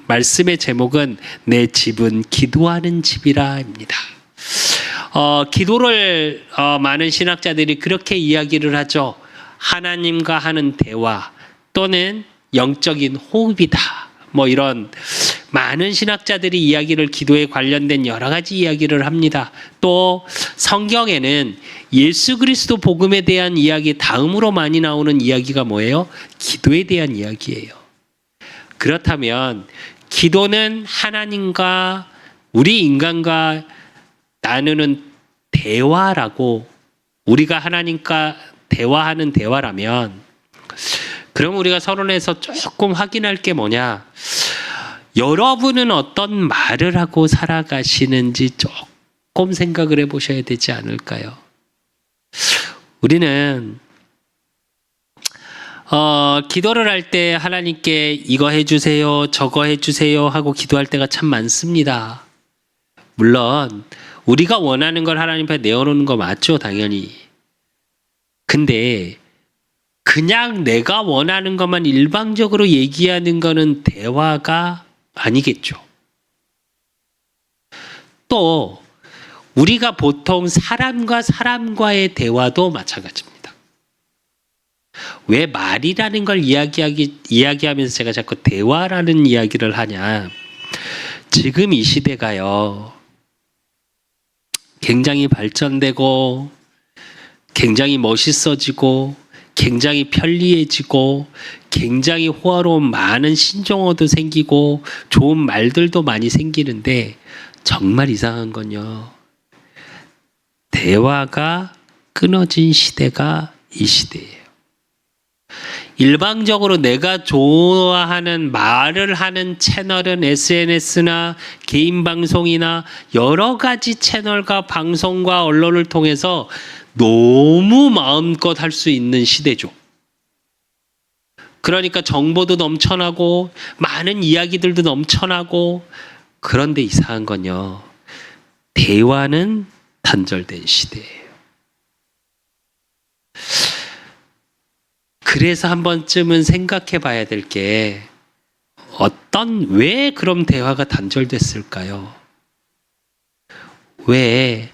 말씀의 제목은 내 집은 기도하는 집이라입니다. 기도를 많은 신학자들이 그렇게 이야기를 하죠. 하나님과 하는 대화 또는 영적인 호흡이다. 뭐 이런 많은 신학자들이 이야기를 기도에 관련된 여러 가지 이야기를 합니다. 또 성경에는 예수 그리스도 복음에 대한 이야기 다음으로 많이 나오는 이야기가 뭐예요? 기도에 대한 이야기예요. 그렇다면 기도는 하나님과 우리 인간과 나누는 대화라고, 우리가 하나님과 대화하는 대화라면, 그럼 우리가 서론에서 조금 확인할 게 뭐냐? 여러분은 어떤 말을 하고 살아가시는지 조금 생각을 해보셔야 되지 않을까요? 우리는 기도를 할 때 하나님께 이거 해주세요, 저거 해주세요 하고 기도할 때가 참 많습니다. 물론 우리가 원하는 걸 하나님 앞에 내어놓는 거 맞죠, 당연히. 근데 그냥 내가 원하는 것만 일방적으로 얘기하는 거는 대화가 아니겠죠. 또 우리가 보통 사람과 사람과의 대화도 마찬가지입니다. 왜 말이라는 걸 이야기하면서 제가 자꾸 대화라는 이야기를 하냐? 지금 이 시대가요, 굉장히 발전되고 굉장히 멋있어지고 굉장히 편리해지고 굉장히 호화로운 많은 신조어도 생기고 좋은 말들도 많이 생기는데 정말 이상한 건요, 대화가 끊어진 시대가 이 시대예요. 일방적으로 내가 좋아하는 말을 하는 채널은 SNS나 개인 방송이나 여러 가지 채널과 방송과 언론을 통해서 너무 마음껏 할 수 있는 시대죠. 그러니까 정보도 넘쳐나고 많은 이야기들도 넘쳐나고, 그런데 이상한 건요, 대화는 단절된 시대예요. 그래서 한 번쯤은 생각해 봐야 될 게, 왜 그럼 대화가 단절됐을까요? 왜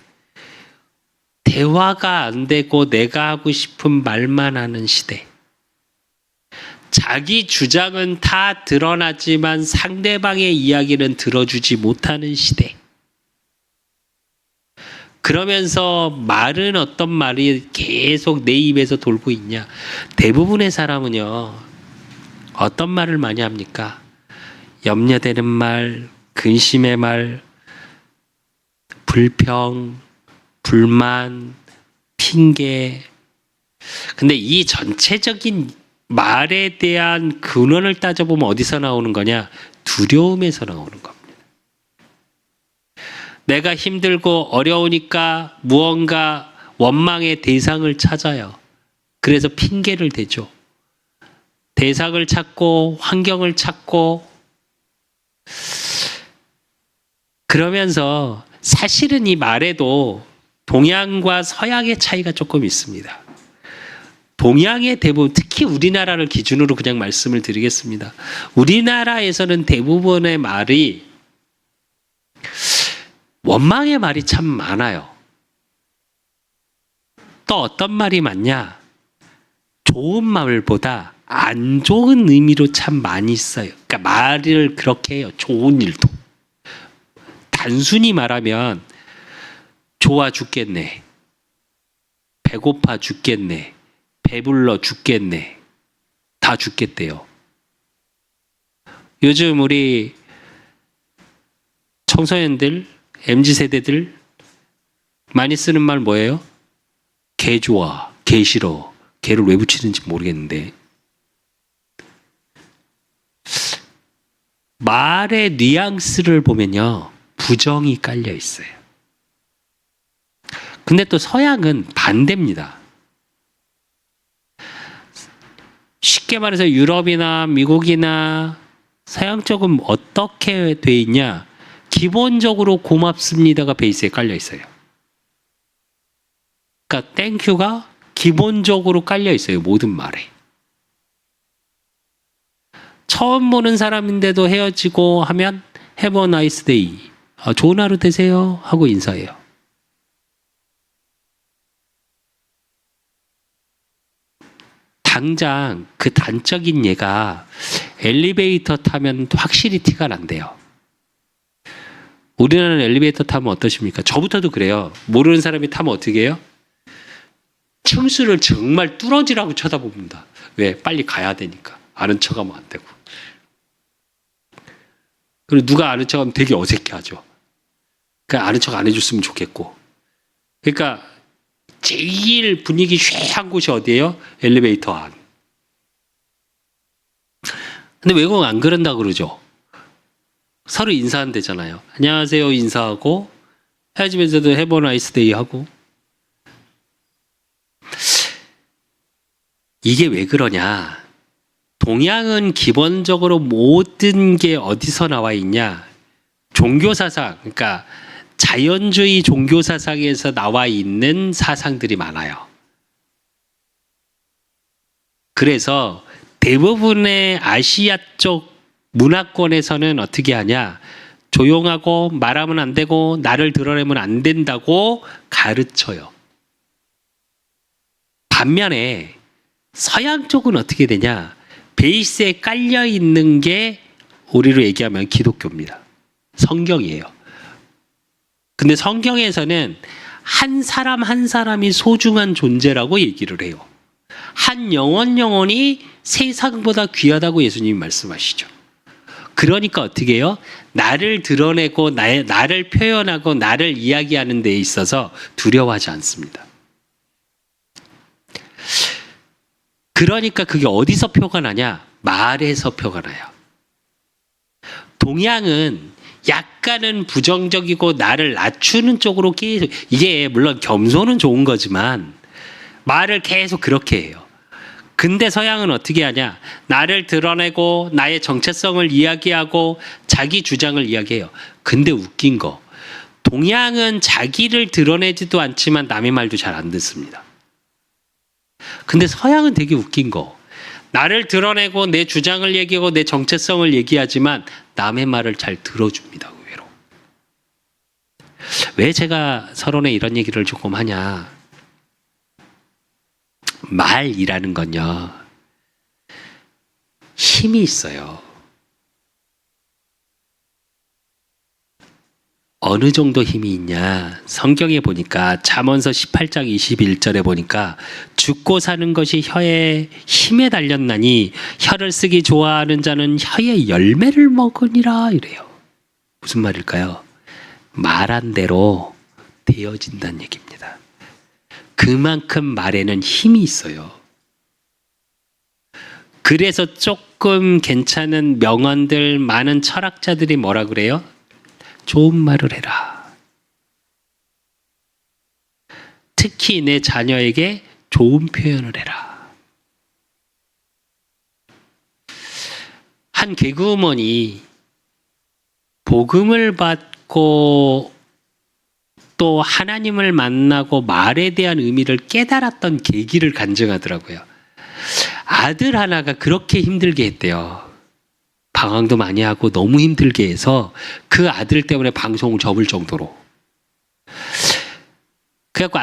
대화가 안 되고 내가 하고 싶은 말만 하는 시대, 자기 주장은 다 드러나지만 상대방의 이야기는 들어주지 못하는 시대, 그러면서 말은 어떤 말이 계속 내 입에서 돌고 있냐? 대부분의 사람은요, 어떤 말을 많이 합니까? 염려되는 말, 근심의 말, 불평, 불만, 핑계. 근데 이 전체적인 말에 대한 근원을 따져보면 어디서 나오는 거냐? 두려움에서 나오는 겁니다. 내가 힘들고 어려우니까 무언가 원망의 대상을 찾아요. 그래서 핑계를 대죠. 대상을 찾고 환경을 찾고, 그러면서 사실은 이 말에도 동양과 서양의 차이가 조금 있습니다. 동양의 대부분, 특히 우리나라를 기준으로 그냥 말씀을 드리겠습니다. 우리나라에서는 대부분의 말이 원망의 말이 참 많아요. 또 어떤 말이 많냐? 좋은 말보다 안 좋은 의미로 참 많이 써요. 그러니까 말을 그렇게 해요. 좋은 일도. 단순히 말하면 좋아 죽겠네, 배고파 죽겠네, 배불러 죽겠네, 다 죽겠대요. 요즘 우리 청소년들, MZ세대들 많이 쓰는 말 뭐예요? 개 좋아, 개 싫어. 개를 왜 붙이는지 모르겠는데, 말의 뉘앙스를 보면요, 부정이 깔려 있어요. 근데 또 서양은 반대입니다. 쉽게 말해서 유럽이나 미국이나 서양 쪽은 어떻게 돼 있냐? 기본적으로 고맙습니다가 베이스에 깔려 있어요. 그러니까 땡큐가 기본적으로 깔려 있어요, 모든 말에. 처음 보는 사람인데도 헤어지고 하면 Have a nice day. 좋은 하루 되세요 하고 인사해요. 당장 그 단적인 예가 엘리베이터 타면 확실히 티가 난대요. 우리나라는 엘리베이터 타면 어떠십니까? 저부터도 그래요. 모르는 사람이 타면 어떻게 해요? 층수를 정말 뚫어지라고 쳐다봅니다. 왜? 빨리 가야 되니까. 아는 척하면 안 되고. 그리고 누가 아는 척하면 되게 어색해하죠. 그러니까 아는 척 안 해줬으면 좋겠고. 그러니까 제일 분위기 쉐한 곳이 어디예요? 엘리베이터 안. 근데 외국은 안 그런다 그러죠. 서로 인사하면 되잖아요. 안녕하세요 인사하고 헤어지면서도 Have a nice day 하고. 이게 왜 그러냐? 동양은 기본적으로 모든 게 어디서 나와 있냐? 종교사상, 그러니까 자연주의 종교사상에서 나와 있는 사상들이 많아요. 그래서 대부분의 아시아 쪽 문화권에서는 어떻게 하냐? 조용하고 말하면 안 되고 나를 드러내면 안 된다고 가르쳐요. 반면에 서양 쪽은 어떻게 되냐? 베이스에 깔려 있는 게 우리로 얘기하면 기독교입니다. 성경이에요. 근데 성경에서는 한 사람 한 사람이 소중한 존재라고 얘기를 해요. 한 영혼이 세상보다 귀하다고 예수님이 말씀하시죠. 그러니까 어떻게 해요? 나를 드러내고 나를 표현하고 나를 이야기하는 데 있어서 두려워하지 않습니다. 그러니까 그게 어디서 표가 나냐? 말에서 표가 나요. 동양은 약간은 부정적이고 나를 낮추는 쪽으로 계속, 이게 물론 겸손은 좋은 거지만 말을 계속 그렇게 해요. 근데 서양은 어떻게 하냐? 나를 드러내고 나의 정체성을 이야기하고 자기 주장을 이야기해요. 근데 웃긴 거, 동양은 자기를 드러내지도 않지만 남의 말도 잘 안 듣습니다. 근데 서양은 되게 웃긴 거, 나를 드러내고 내 주장을 얘기하고 내 정체성을 얘기하지만 남의 말을 잘 들어줍니다. 의외로. 왜 제가 서론에 이런 얘기를 조금 하냐? 말이라는 건요, 힘이 있어요. 어느 정도 힘이 있냐? 성경에 보니까 잠언서 18장 21절에 보니까 죽고 사는 것이 혀의 힘에 달렸나니 혀를 쓰기 좋아하는 자는 혀의 열매를 먹으니라 이래요. 무슨 말일까요? 말한 대로 되어진다는 얘기입니다. 그만큼 말에는 힘이 있어요. 그래서 조금 괜찮은 명언들, 많은 철학자들이 뭐라 그래요? 좋은 말을 해라. 특히 내 자녀에게 좋은 표현을 해라. 한 개그우먼이 복음을 받고 또 하나님을 만나고 말에 대한 의미를 깨달았던 계기를 간증하더라고요. 아들 하나가 그렇게 힘들게 했대요. 방황도 많이 하고 너무 힘들게 해서 그 아들 때문에 방송을 접을 정도로. 그래갖고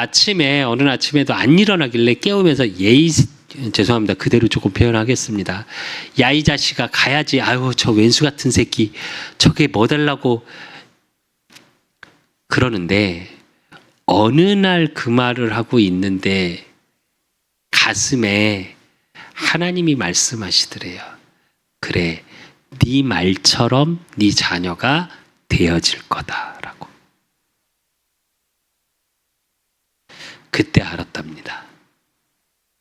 어느 아침에도 안 일어나길래 깨우면서 죄송합니다. 그대로 조금 표현하겠습니다. 야, 이 자식아 가야지. 아유, 저 왼수 같은 새끼. 저게 뭐 달라고. 그러는데 어느 날 그 말을 하고 있는데 가슴에 하나님이 말씀하시더래요. 그래, 네 말처럼 네 자녀가 되어질 거다라고. 그때 알았답니다.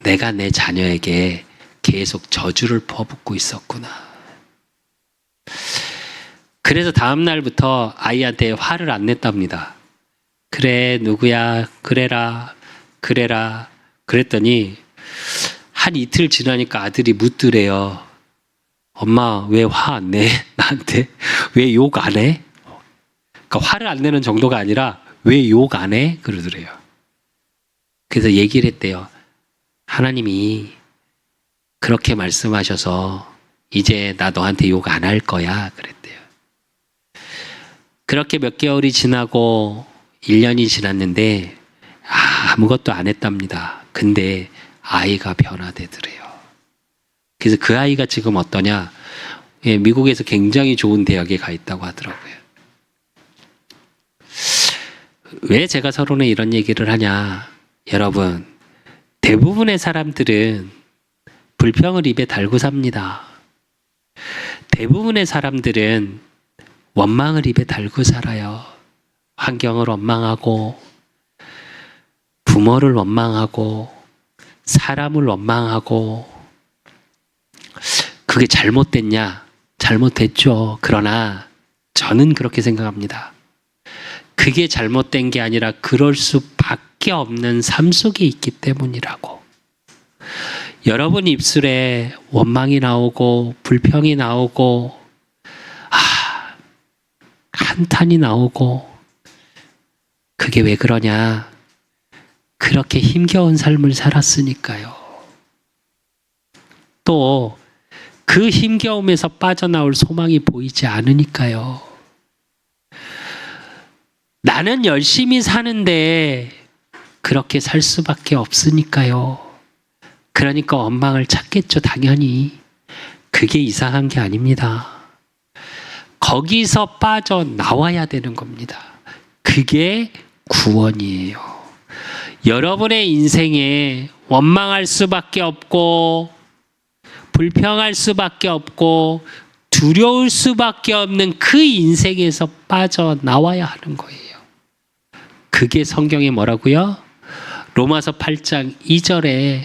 내가 내 자녀에게 계속 저주를 퍼붓고 있었구나. 그래서 다음 날부터 아이한테 화를 안 냈답니다. 그래, 누구야, 그래라 그랬더니 한 이틀 지나니까 아들이 묻더래요. 엄마, 왜 화 안 내? 나한테? 왜 욕 안 해? 그러니까 화를 안 내는 정도가 아니라 왜 욕 안 해? 그러더래요. 그래서 얘기를 했대요. 하나님이 그렇게 말씀하셔서 이제 나 너한테 욕 안 할 거야. 그랬대요. 그렇게 몇 개월이 지나고 1년이 지났는데 아무것도 안 했답니다. 근데 아이가 변화되더래요. 그래서 그 아이가 지금 어떠냐? 예, 미국에서 굉장히 좋은 대학에 가 있다고 하더라고요. 왜 제가 서론에 이런 얘기를 하냐? 여러분, 대부분의 사람들은 불평을 입에 달고 삽니다. 대부분의 사람들은 원망을 입에 달고 살아요. 환경을 원망하고, 부모를 원망하고, 사람을 원망하고. 그게 잘못됐냐? 잘못됐죠. 그러나 저는 그렇게 생각합니다. 그게 잘못된 게 아니라 그럴 수밖에 없는 삶 속에 있기 때문이라고. 여러분 입술에 원망이 나오고 불평이 나오고 한탄이 나오고, 그게 왜 그러냐? 그렇게 힘겨운 삶을 살았으니까요. 또 그 힘겨움에서 빠져나올 소망이 보이지 않으니까요. 나는 열심히 사는데 그렇게 살 수밖에 없으니까요. 그러니까 원망을 찾겠죠, 당연히. 그게 이상한 게 아닙니다. 거기서 빠져나와야 되는 겁니다. 그게 구원이에요. 여러분의 인생에 원망할 수밖에 없고, 불평할 수밖에 없고, 두려울 수밖에 없는 그 인생에서 빠져나와야 하는 거예요. 그게 성경에 뭐라고요? 로마서 8장 2절에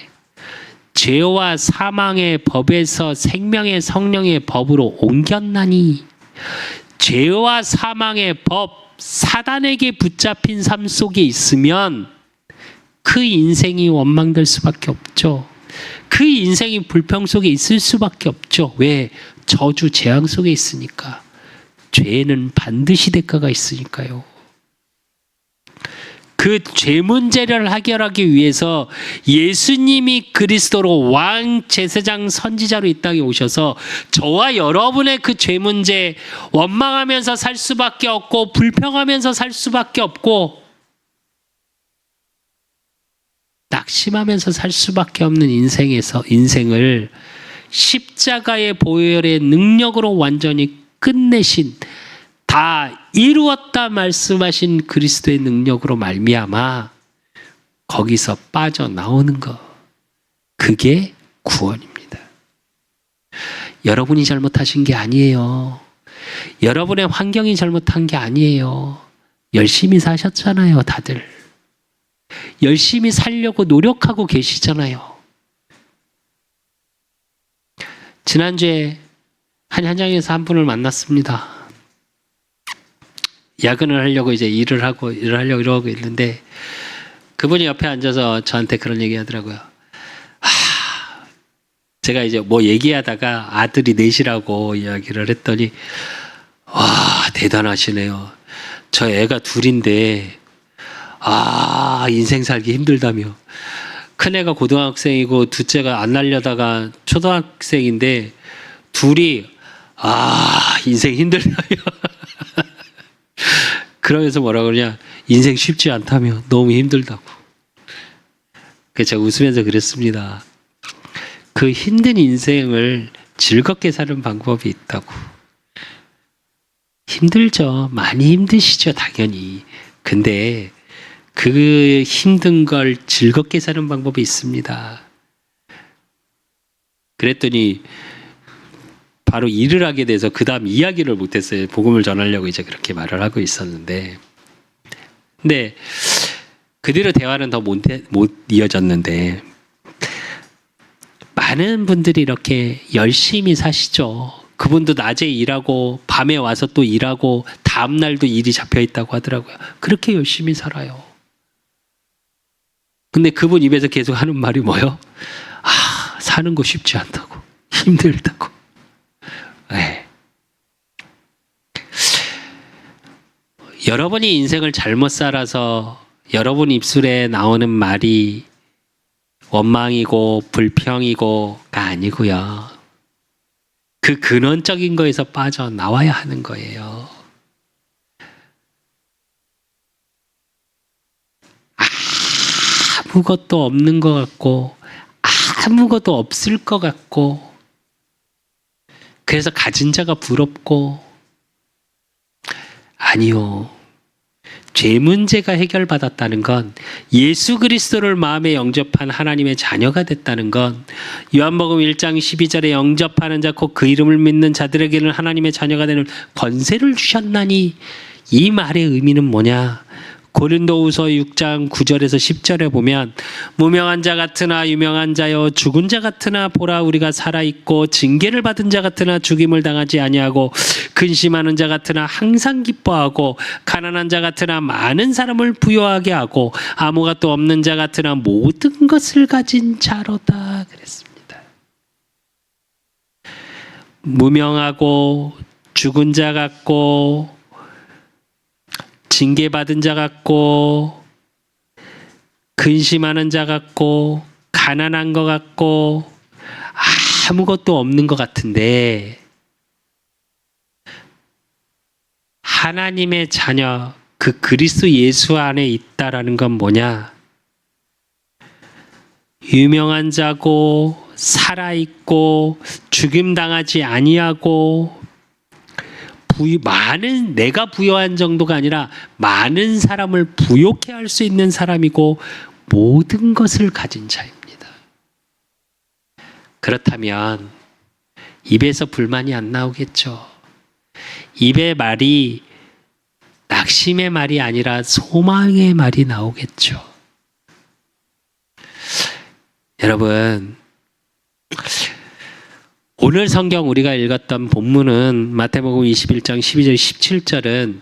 죄와 사망의 법에서 생명의 성령의 법으로 옮겼나니, 죄와 사망의 법, 사단에게 붙잡힌 삶 속에 있으면 그 인생이 원망될 수밖에 없죠. 그 인생이 불평 속에 있을 수밖에 없죠. 왜? 저주 재앙 속에 있으니까. 죄에는 반드시 대가가 있으니까요. 그 죄 문제를 해결하기 위해서 예수님이 그리스도로 왕, 제사장, 선지자로 이 땅에 오셔서 저와 여러분의 그 죄 문제, 원망하면서 살 수밖에 없고 불평하면서 살 수밖에 없고 낙심하면서 살 수밖에 없는 인생을 십자가의 보혈의 능력으로 완전히 끝내신, 다 이루었다 말씀하신 그리스도의 능력으로 말미암아 거기서 빠져나오는 것, 그게 구원입니다. 여러분이 잘못하신 게 아니에요. 여러분의 환경이 잘못한 게 아니에요. 열심히 사셨잖아요, 다들. 열심히 살려고 노력하고 계시잖아요. 지난주에 한 현장에서 한 분을 만났습니다. 야근을 하려고 이제 일을 하려고 이러고 있는데, 그분이 옆에 앉아서 저한테 그런 얘기 하더라고요. 제가 이제 뭐 얘기하다가 아들이 넷이라고 이야기를 했더니, 와, 대단하시네요. 저 애가 둘인데, 인생 살기 힘들다며. 큰애가 고등학생이고 둘째가 안 날려다가 초등학생인데 둘이 인생 힘들다며. 그러면서 뭐라 그러냐, 인생 쉽지 않다며, 너무 힘들다고. 그래서 제가 웃으면서 그랬습니다. 그 힘든 인생을 즐겁게 사는 방법이 있다고. 힘들죠. 많이 힘드시죠, 당연히. 근데 그 힘든 걸 즐겁게 사는 방법이 있습니다. 그랬더니 바로 일을 하게 돼서 그 다음 이야기를 못했어요. 복음을 전하려고 이제 그렇게 말을 하고 있었는데, 근데 그 뒤로 대화는 더 못 이어졌는데, 많은 분들이 이렇게 열심히 사시죠. 그분도 낮에 일하고 밤에 와서 또 일하고 다음 날도 일이 잡혀 있다고 하더라고요. 그렇게 열심히 살아요. 근데 그분 입에서 계속 하는 말이 뭐예요? 사는 거 쉽지 않다고, 힘들다고. 네. 여러분이 인생을 잘못 살아서 여러분 입술에 나오는 말이 원망이고 불평이고가 아니고요. 그 근원적인 거에서 빠져나와야 하는 거예요. 아무것도 없는 것 같고 아무것도 없을 것 같고 그래서 가진 자가 부럽고 아니요. 죄 문제가 해결받았다는 건 예수 그리스도를 마음에 영접한 하나님의 자녀가 됐다는 건 요한복음 1장 12절에 영접하는 자 곧 그 이름을 믿는 자들에게는 하나님의 자녀가 되는 권세를 주셨나니 이 말의 의미는 뭐냐? 고린도후서 6장 9절에서 10절에 보면 무명한 자 같으나 유명한 자여 죽은 자 같으나 보라 우리가 살아있고 징계를 받은 자 같으나 죽임을 당하지 아니하고 근심하는 자 같으나 항상 기뻐하고 가난한 자 같으나 많은 사람을 부유하게 하고 아무것도 없는 자 같으나 모든 것을 가진 자로다 그랬습니다. 무명하고 죽은 자 같고 징계받은 자 같고 근심하는 자 같고 가난한 것 같고 아무것도 없는 것 같은데 하나님의 자녀 그 그리스도 예수 안에 있다라는 건 뭐냐? 유명한 자고 살아있고 죽임당하지 아니하고 많은 내가 부여한 정도가 아니라 많은 사람을 부욕해 할 수 있는 사람이고 모든 것을 가진 자입니다. 그렇다면 입에서 불만이 안 나오겠죠. 입의 말이 낙심의 말이 아니라 소망의 말이 나오겠죠. 여러분 오늘 성경 우리가 읽었던 본문은 마태복음 21장 12절 17절은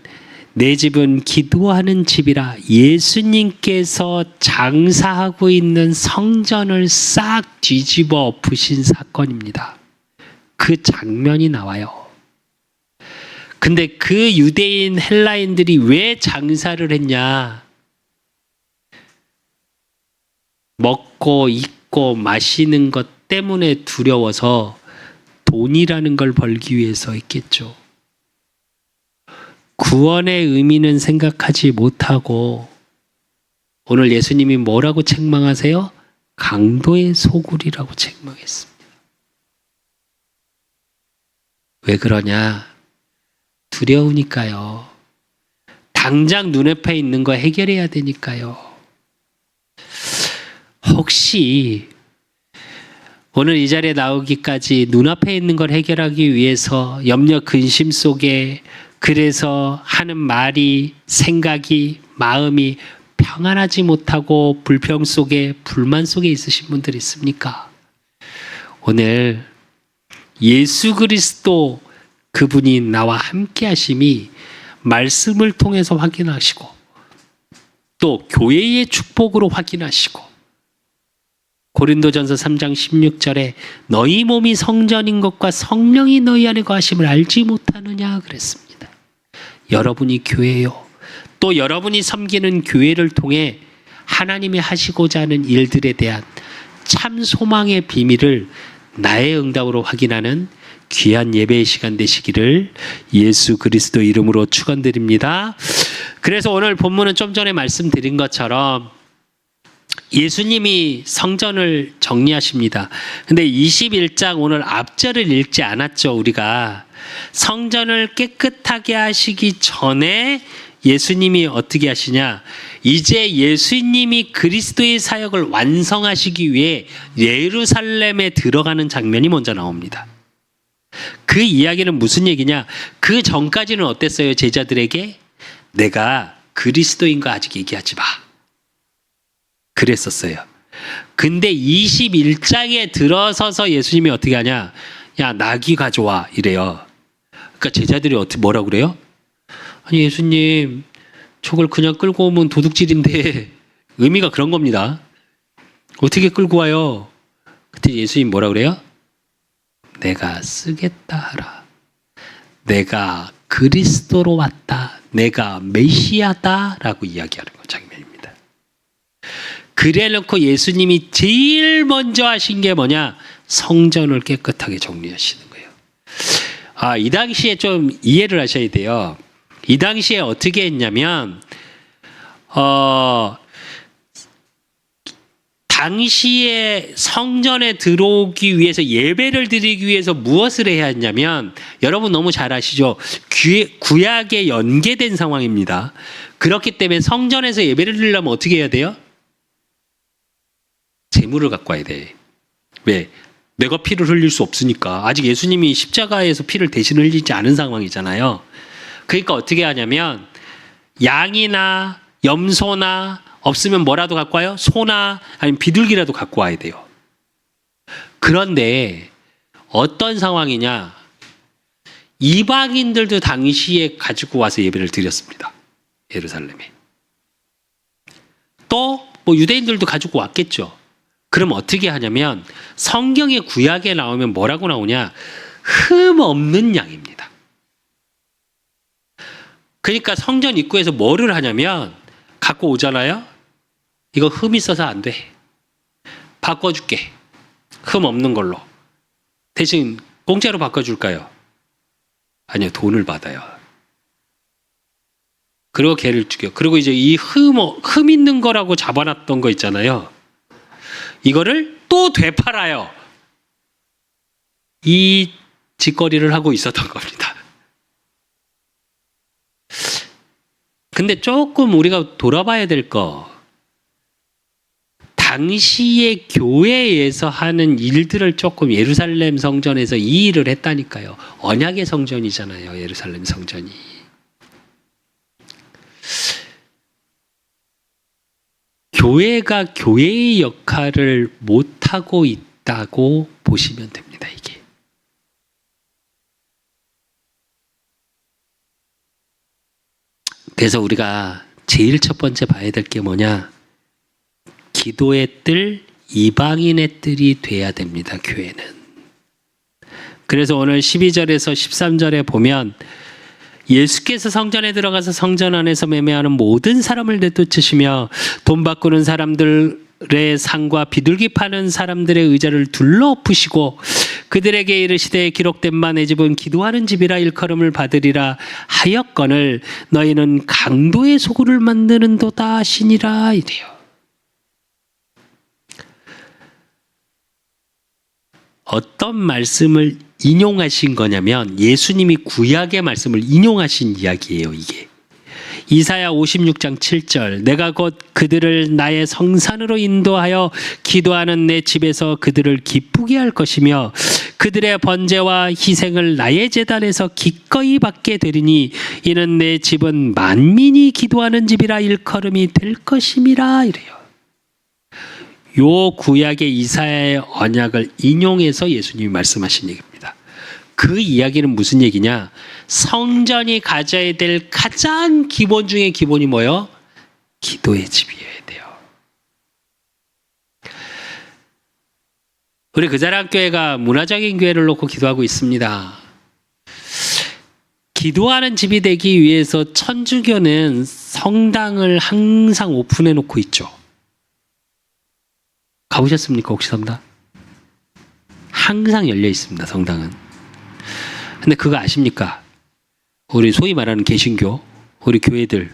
내 집은 기도하는 집이라 예수님께서 장사하고 있는 성전을 싹 뒤집어 엎으신 사건입니다. 그 장면이 나와요. 근데 그 유대인 헬라인들이 왜 장사를 했냐? 먹고 입고 마시는 것 때문에 두려워서 돈이라는 걸 벌기 위해서 했겠죠. 구원의 의미는 생각하지 못하고 오늘 예수님이 뭐라고 책망하세요? 강도의 소굴이라고 책망했습니다. 왜 그러냐? 두려우니까요. 당장 눈앞에 있는 거 해결해야 되니까요. 혹시 오늘 이 자리에 나오기까지 눈앞에 있는 걸 해결하기 위해서 염려 근심 속에 그래서 하는 말이 생각이 마음이 평안하지 못하고 불평 속에 불만 속에 있으신 분들 있습니까? 오늘 예수 그리스도 그분이 나와 함께 하심이 말씀을 통해서 확인하시고 또 교회의 축복으로 확인하시고 고린도전서 3장 16절에 너희 몸이 성전인 것과 성령이 너희 안에 거하심을 알지 못하느냐 그랬습니다. 여러분이 교회요. 또 여러분이 섬기는 교회를 통해 하나님이 하시고자 하는 일들에 대한 참 소망의 비밀을 나의 응답으로 확인하는 귀한 예배의 시간 되시기를 예수 그리스도 이름으로 축원드립니다. 그래서 오늘 본문은 좀 전에 말씀드린 것처럼 예수님이 성전을 정리하십니다. 근데 21장 오늘 앞절을 읽지 않았죠. 우리가 성전을 깨끗하게 하시기 전에 예수님이 어떻게 하시냐? 이제 예수님이 그리스도의 사역을 완성하시기 위해 예루살렘에 들어가는 장면이 먼저 나옵니다. 그 이야기는 무슨 얘기냐? 그 전까지는 어땠어요? 제자들에게 내가 그리스도인 거 아직 얘기하지 마. 그랬었어요. 근데 21장에 들어서서 예수님이 어떻게 하냐? 야, 나귀 가져와 이래요. 그러니까 제자들이 뭐라고 그래요? 아니 예수님 저걸 그냥 끌고 오면 도둑질인데 의미가 그런 겁니다. 어떻게 끌고 와요? 그때 예수님 뭐라 그래요? 내가 쓰겠다 하라. 내가 그리스도로 왔다. 내가 메시아다 라고 이야기하는 장면입니다. 그래 놓고 예수님이 제일 먼저 하신 게 뭐냐? 성전을 깨끗하게 정리하시는 거예요. 이 당시에 좀 이해를 하셔야 돼요. 이 당시에 어떻게 했냐면 당시에 성전에 들어오기 위해서 예배를 드리기 위해서 무엇을 해야 했냐면 여러분 너무 잘 아시죠? 구약에 연계된 상황입니다. 그렇기 때문에 성전에서 예배를 드리려면 어떻게 해야 돼요? 제물을 갖고 와야 돼. 왜? 내가 피를 흘릴 수 없으니까. 아직 예수님이 십자가에서 피를 대신 흘리지 않은 상황이잖아요. 그러니까 어떻게 하냐면 양이나 염소나 없으면 뭐라도 갖고 와요? 소나 아니면 비둘기라도 갖고 와야 돼요. 그런데 어떤 상황이냐? 이방인들도 당시에 가지고 와서 예배를 드렸습니다. 예루살렘에. 또 뭐 유대인들도 가지고 왔겠죠. 그럼 어떻게 하냐면 성경의 구약에 나오면 뭐라고 나오냐? 흠 없는 양입니다. 그러니까 성전 입구에서 뭐를 하냐면 갖고 오잖아요. 이거 흠 있어서 안 돼. 바꿔줄게. 흠 없는 걸로. 대신 공짜로 바꿔줄까요? 아니요. 돈을 받아요. 그리고 걔를 죽여. 그리고 이제 이 흠 있는 거라고 잡아놨던 거 있잖아요. 이거를 또 되팔아요. 이 짓거리를 하고 있었던 겁니다. 근데 조금 우리가 돌아봐야 될 거. 당시의 교회에서 하는 일들을 조금 예루살렘 성전에서 이 일을 했다니까요. 언약의 성전이잖아요. 예루살렘 성전이. 교회가 교회의 역할을 못하고 있다고 보시면 됩니다. 이게. 그래서 우리가 제일 첫 번째 봐야 될 게 뭐냐? 기도의 뜰, 이방인의 뜰이 돼야 됩니다. 교회는. 그래서 오늘 12절에서 13절에 보면 예수께서 성전에 들어가서 성전 안에서 매매하는 모든 사람을 내쫓으시며 돈 바꾸는 사람들의 상과 비둘기 파는 사람들의 의자를 둘러엎으시고 그들에게 이르시되 기록된 바 내 집은 기도하는 집이라 일컬음을 받으리라 하였거늘 너희는 강도의 소굴을 만드는도다 하시니라 이래요. 어떤 말씀을 인용하신 거냐면 예수님이 구약의 말씀을 인용하신 이야기예요. 이게 이사야 56장 7절 내가 곧 그들을 나의 성산으로 인도하여 기도하는 내 집에서 그들을 기쁘게 할 것이며 그들의 번제와 희생을 나의 제단에서 기꺼이 받게 되리니 이는 내 집은 만민이 기도하는 집이라 일컬음이 될 것임이라 이래요. 요 구약의 이사야의 언약을 인용해서 예수님이 말씀하신 얘기입니다. 그 이야기는 무슨 얘기냐? 성전이 가져야 될 가장 기본 중에 기본이 뭐예요? 기도의 집이어야 돼요. 우리 그자랑교회가 문화적인 교회를 놓고 기도하고 있습니다. 기도하는 집이 되기 위해서 천주교는 성당을 항상 오픈해 놓고 있죠. 가보셨습니까? 혹시 성당? 항상 열려 있습니다. 성당은. 근데 그거 아십니까? 우리 소위 말하는 개신교, 우리 교회들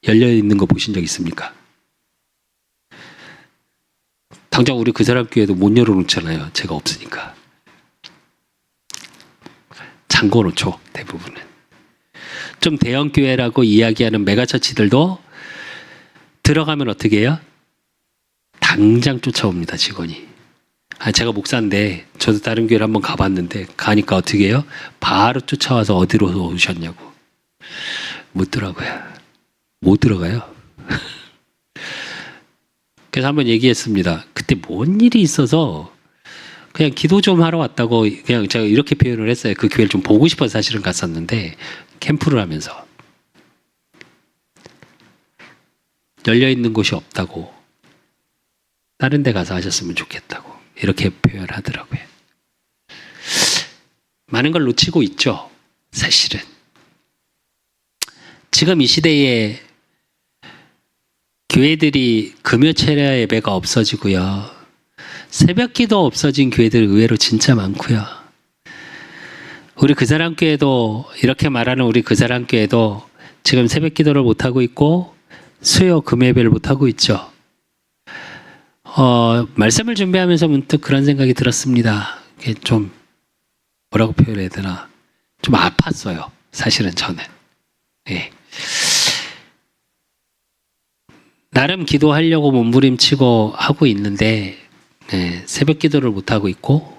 열려 있는 거 보신 적 있습니까? 당장 우리 그 사람 교회도 못 열어놓잖아요. 제가 없으니까. 잠궈 놓죠. 대부분은. 좀 대형 교회라고 이야기하는 메가처치들도 들어가면 어떻게 해요? 당장 쫓아옵니다. 직원이. 제가 목사인데 저도 다른 교회를 한번 가봤는데 가니까 어떻게 해요? 바로 쫓아와서 어디로 오셨냐고. 묻더라고요. 못 들어가요. 그래서 한번 얘기했습니다. 그때 뭔 일이 있어서 그냥 기도 좀 하러 왔다고 그냥 제가 이렇게 표현을 했어요. 그 교회를 좀 보고 싶어서 사실은 갔었는데 캠프를 하면서 열려있는 곳이 없다고 다른 데 가서 하셨으면 좋겠다고 이렇게 표현하더라고요. 많은 걸 놓치고 있죠. 사실은. 지금 이 시대에 교회들이 금요철야 예배가 없어지고요. 새벽기도 없어진 교회들 의외로 진짜 많고요. 우리 그 사람 교회도 이렇게 말하는 우리 그 사람 교회도 지금 새벽 기도를 못 하고 있고 수요 금요 예배를 못 하고 있죠. 말씀을 준비하면서 문득 그런 생각이 들었습니다. 이게 좀 뭐라고 표현해야 되나? 좀 아팠어요. 사실은 저는. 예. 나름 기도하려고 몸부림치고 하고 있는데 새벽 기도를 못 하고 있고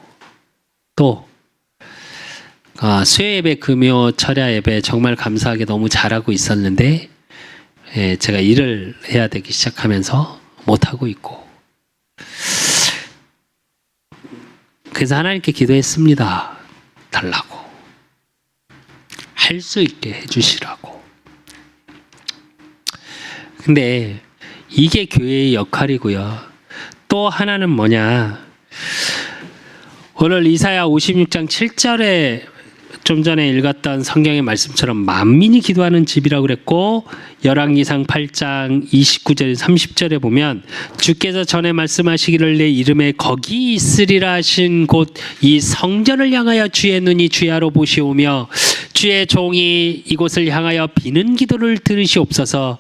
또 수요 예배, 금요, 철야 예배 정말 감사하게 너무 잘하고 있었는데 제가 일을 해야 되기 시작하면서 못 하고 있고 그래서 하나님께 기도했습니다. 달라고 할 수 있게 해주시라고. 근데 이게 교회의 역할이고요. 또 하나는 뭐냐? 오늘 이사야 56장 7절에 좀 전에 읽었던 성경의 말씀처럼 만민이 기도하는 집이라고 그랬고 열왕기상 8장 29절 30절에 보면 주께서 전에 말씀하시기를 내 이름에 거기 있으리라 하신 곳 이 성전을 향하여 주의 눈이 주야로 보시오며 주의 종이 이곳을 향하여 비는 기도를 들으시옵소서.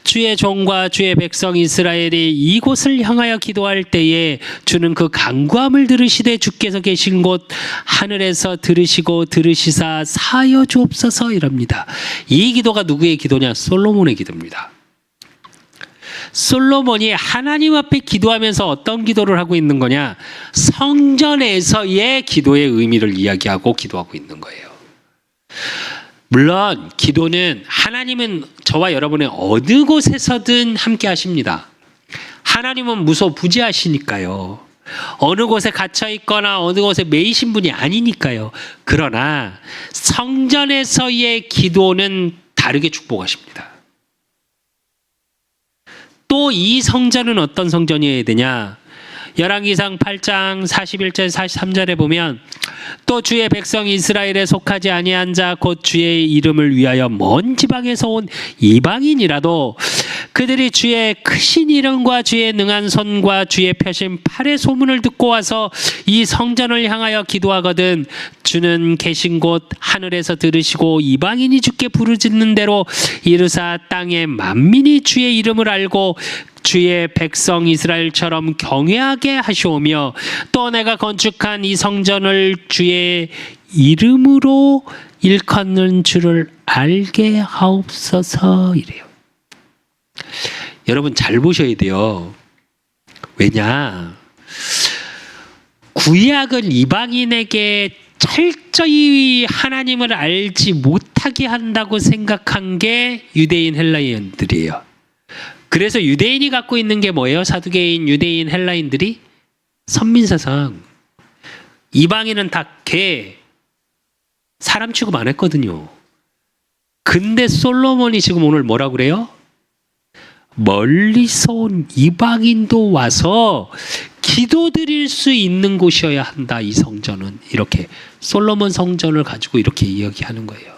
주의 종과 주의 백성 이스라엘이 이곳을 향하여 기도할 때에 주는 그 간구함을 들으시되 주께서 계신 곳 하늘에서 들으시고 들으시사 사하여 주옵소서 이럽니다. 이 기도가 누구의 기도냐? 솔로몬의 기도입니다. 솔로몬이 하나님 앞에 기도하면서 어떤 기도를 하고 있는 거냐? 성전에서의 기도의 의미를 이야기하고 기도하고 있는 거예요. 물론 기도는 하나님은 저와 여러분의 어느 곳에서든 함께 하십니다. 하나님은 무소부지하시니까요. 어느 곳에 갇혀 있거나 어느 곳에 매이신 분이 아니니까요. 그러나 성전에서의 기도는 다르게 축복하십니다. 또 이 성전은 어떤 성전이어야 되냐? 열왕기상 8장 41절 43절에 보면 또 주의 백성 이스라엘에 속하지 아니한 자 곧 주의 이름을 위하여 먼 지방에서 온 이방인이라도 그들이 주의 크신 이름과 주의 능한 손과 주의 펴신 팔의 소문을 듣고 와서 이 성전을 향하여 기도하거든 주는 계신 곳 하늘에서 들으시고 이방인이 주께 부르짖는 대로 이르사 땅의 만민이 주의 이름을 알고 주의 백성 이스라엘처럼 경외하게 하시오며 또 내가 건축한 이 성전을 주의 이름으로 일컫는 줄을 알게 하옵소서 이래요. 여러분 잘 보셔야 돼요. 왜냐? 구약은 이방인에게 철저히 하나님을 알지 못하게 한다고 생각한 게 유대인 헬라인들이에요. 그래서 유대인이 갖고 있는 게 뭐예요? 사두개인 유대인 헬라인들이 선민사상 이방인은 다 개 사람 취급 안 했거든요. 근데 솔로몬이 지금 오늘 뭐라고 그래요? 멀리서 온 이방인도 와서 기도드릴 수 있는 곳이어야 한다. 이 성전은 이렇게 솔로몬 성전을 가지고 이렇게 이야기하는 거예요.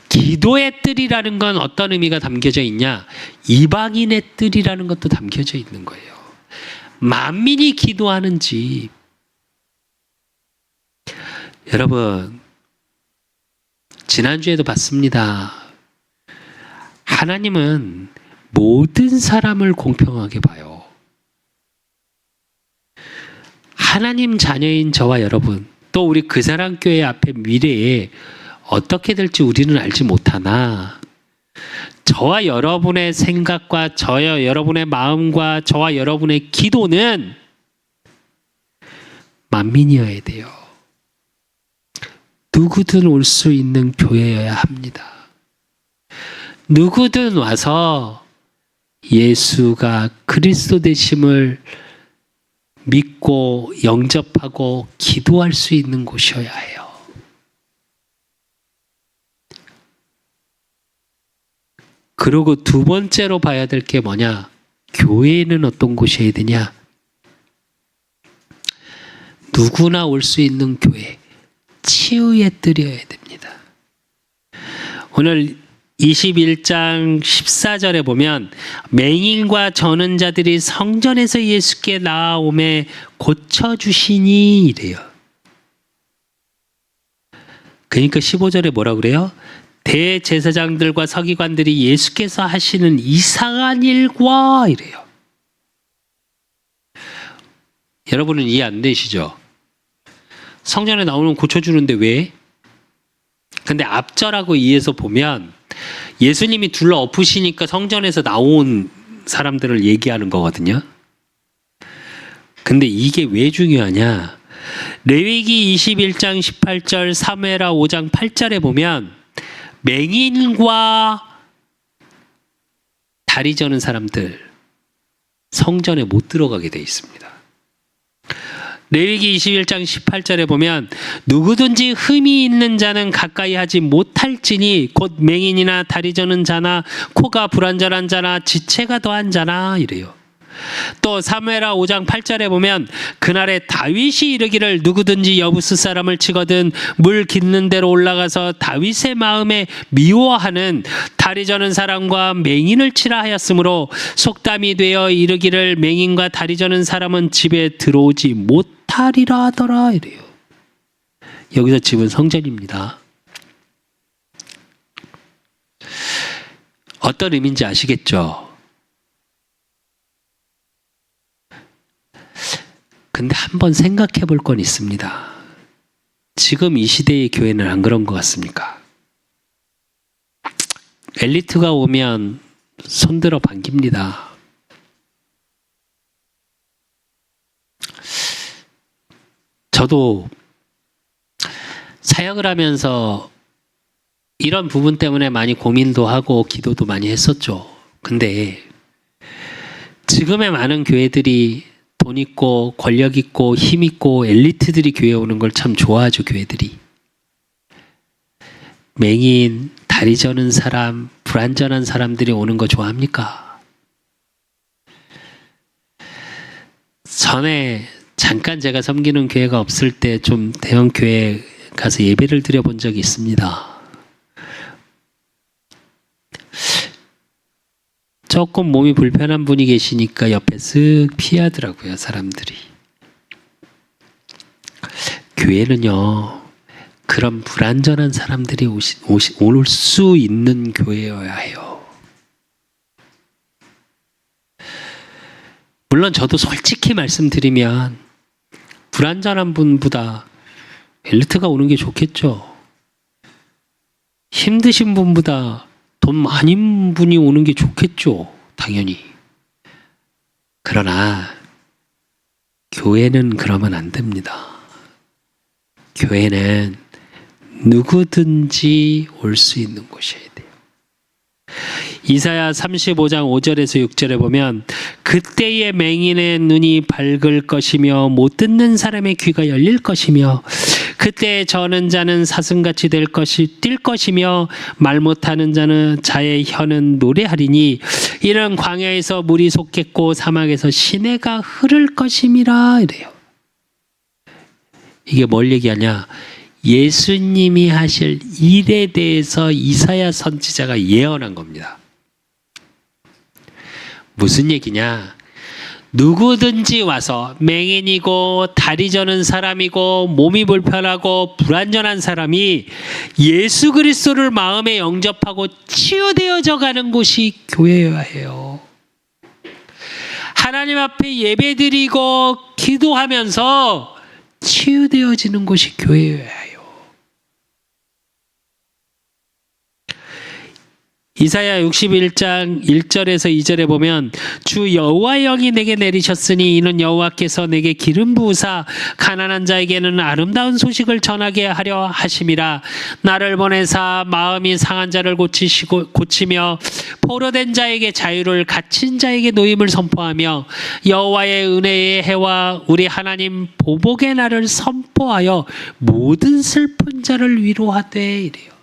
기도의 뜰이라는 건 어떤 의미가 담겨져 있냐? 이방인의 뜰이라는 것도 담겨져 있는 거예요. 만민이 기도하는 집. 여러분, 지난주에도 봤습니다. 하나님은 모든 사람을 공평하게 봐요. 하나님 자녀인 저와 여러분, 또 우리 그 사람 교회 앞에 미래에 어떻게 될지 우리는 알지 못하나 저와 여러분의 생각과 저와 여러분의 마음과 저와 여러분의 기도는 만민이어야 돼요. 누구든 올 수 있는 교회여야 합니다. 누구든 와서 예수가 그리스도 되심을 믿고 영접하고 기도할 수 있는 곳이어야 해요. 그리고 두 번째로 봐야 될 게 뭐냐? 교회는 어떤 곳이어야 되냐? 누구나 올 수 있는 교회, 치유의 뜰이어야 됩니다. 오늘 21장 14절에 보면 맹인과 저는 자들이 성전에서 예수께 나아오매 고쳐주시니 이래요. 그러니까 15절에 뭐라 그래요? 대제사장들과 서기관들이 예수께서 하시는 이상한 일과 이래요. 여러분은 이해 안 되시죠? 성전에 나오면 고쳐주는데 왜? 근데 앞절하고 이해해서 보면 예수님이 둘러 엎으시니까 성전에서 나온 사람들을 얘기하는 거거든요. 근데 이게 왜 중요하냐? 레위기 21장 18절, 사무엘하 5장 8절에 보면 맹인과 다리 저는 사람들 성전에 못 들어가게 돼 있습니다. 레위기 21장 18절에 보면 누구든지 흠이 있는 자는 가까이 하지 못할지니 곧 맹인이나 다리 저는 자나 코가 불완전한 자나 지체가 더한 자나 이래요. 또 사무엘하 5장 8절에 보면 그날에 다윗이 이르기를 누구든지 여부스 사람을 치거든 물 깃는 데로 올라가서 다윗의 마음에 미워하는 다리 저는 사람과 맹인을 치라 하였으므로 속담이 되어 이르기를 맹인과 다리 저는 사람은 집에 들어오지 못하리라 하더라 이래요. 여기서 집은 성전입니다. 어떤 의미인지 아시겠죠? 근데 한번 생각해 볼 건 있습니다. 지금 이 시대의 교회는 안 그런 것 같습니까? 엘리트가 오면 손들어 반깁니다. 저도 사역을 하면서 이런 부분 때문에 많이 고민도 하고 기도도 많이 했었죠. 근데 지금의 많은 교회들이 돈 있고 권력 있고 힘 있고 엘리트들이 교회에 오는 걸 참 좋아하죠. 교회들이. 맹인, 다리 저는 사람, 불완전한 사람들이 오는 거 좋아합니까? 전에 잠깐 제가 섬기는 교회가 없을 때 좀 대형 교회에 가서 예배를 드려본 적이 있습니다. 조금 몸이 불편한 분이 계시니까 옆에 쓱 피하더라고요, 사람들이. 교회는요, 그런 불완전한 사람들이 올 수 있는 교회여야 해요. 물론 저도 솔직히 말씀드리면 불완전한 분보다 엘리트가 오는 게 좋겠죠. 힘드신 분보다 돈 많은 분이 오는 게 좋겠죠. 당연히. 그러나 교회는 그러면 안 됩니다. 교회는 누구든지 올 수 있는 곳이어야 돼요. 이사야 35장 5절에서 6절에 보면 그때의 맹인의 눈이 밝을 것이며 못 듣는 사람의 귀가 열릴 것이며 그때 저는 자는 사슴같이 뛸 것이며 말 못하는 자의 혀는 노래하리니 이는 광야에서 물이 솟겠고 사막에서 시내가 흐를 것임이라 이래요. 이게 뭘 얘기하냐? 예수님이 하실 일에 대해서 이사야 선지자가 예언한 겁니다. 무슨 얘기냐? 누구든지 와서 맹인이고 다리 저는 사람이고 몸이 불편하고 불완전한 사람이 예수 그리스도를 마음에 영접하고 치유되어져 가는 곳이 교회여야 해요. 하나님 앞에 예배드리고 기도하면서 치유되어지는 곳이 교회여야 해요. 이사야 61장 1절에서 2절에 보면 주 여호와의 영이 내게 내리셨으니 이는 여호와께서 내게 기름 부으사 가난한 자에게는 아름다운 소식을 전하게 하려 하심이라. 나를 보내사 마음이 상한 자를 고치며 포로된 자에게 자유를 갇힌 자에게 노임을 선포하며 여호와의 은혜의 해와 우리 하나님 보복의 날을 선포하여 모든 슬픈 자를 위로하되 이래요.